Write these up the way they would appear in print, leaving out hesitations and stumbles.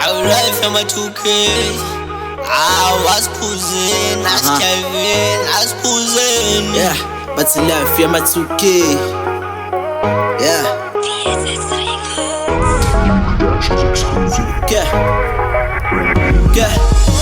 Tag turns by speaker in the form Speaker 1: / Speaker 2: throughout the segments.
Speaker 1: Our life I'm a 2K. I was posing, I was driving, I was posing.
Speaker 2: Yeah, but in life I'm a 2K. Yeah. Yeah.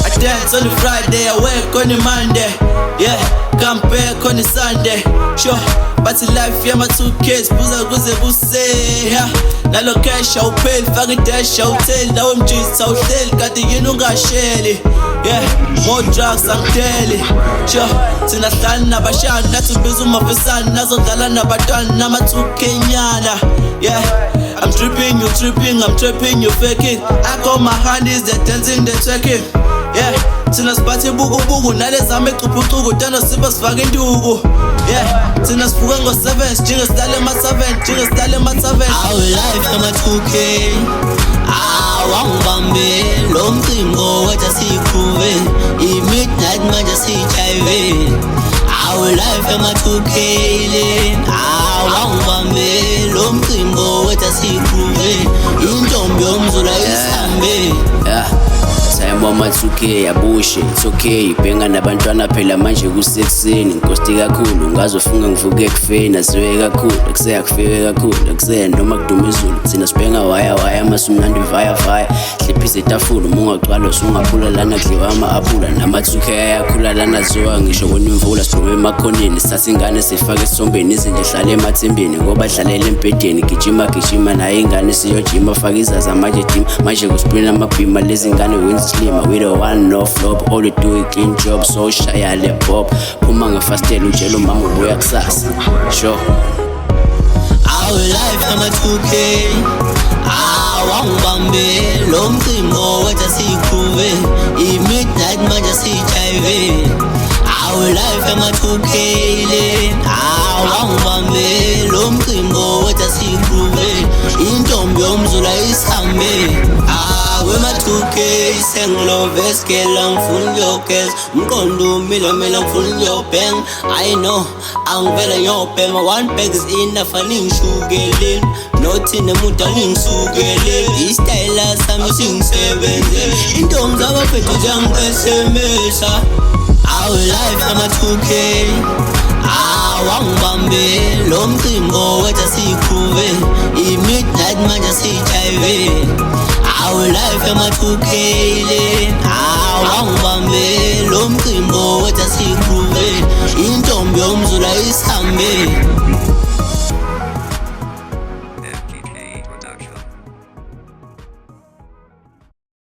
Speaker 2: I dance on the Friday, I work on the Monday. Yeah, come back on the Sunday. Sure, but in life I'm a 2K. Buza kuze buse. Yeah. Nalo cash I'll pay, fake dash I'll tell. Now I'm just out there, got the shelly. Yeah, more drugs I'm telling. Sure, tina sana bashana tubizu mafisana nazo dalana batana nama 2K nyana. Yeah, I'm tripping, you tripping, I'm tripping, you faking. I got my handies, they're dancing, they're checking. Yeah, tina spati bugu bugu, nale zame kuputugu, tano sibas fucking dugu. Yeah, tina spugango 7, jingle style my 7, jingle style my 7.
Speaker 1: Our life I'm a 2K. Wangibambe lo mcimbo wathi sikhube i-midnight manje sijayive. Our life I'm a 2K le. Wangibambe lo mcimbo wathi sikhube intombi yomzula isihambe.
Speaker 3: Time on my 2K yabushe, it's okay. Bhenga nabantwana phela manje kusekuseni. Nkosti kakhulu ngazofunga ngivuke ekufeni. Asiwe kakhulu akuseya kufike kakhulu akuseya noma kuduma izulu. Thina sibhenga waya masumnandi vaya. Hliphise itafula uma ungagcwala usungaphula lana kudliwa ama-aphula. Nama 2K ayakhula lana ziwa ngisho kunemvula. Sidume emakhoneni sithatha ingane sifake esombeni. Izinto ehlale emathembeni ngoba dlalela embhedeni. Gijima naye ingane siyojima. Faka izaza manje team manje kusprint amabhima. Lezi ngane wins slimmer, we don't want no flop. All we do is clean job, so shy I let pop. Phuma ngefastela utshela umama ubuya kusasa. Sure.
Speaker 1: Our life I'm a 2K. Wangibambe lo mcimbo wathi sikhube i-midnight manje sijayive. Our life I'm a 2K le. Wangibambe lo mcimbo wathi sikhube intombi yomzula isihambe. With my 2K, sengilove skela ngifuna yokes. Mqondo umile ngifuna yobheng. I know angivela yobheng. One bag is enough aningishukeleni. Nothi nemuntu aningisukele. Istyle sami singisebenze. Intombi zabaphethe njengeSMS. Our life I'm a 2K. Wangibambe lo mcimbo wathi sikhube i-midnight manje sijayive. Our life I'm a 2K le. Wangibambe lo mcimbo wathi sikhube intombi yomzula isihambe.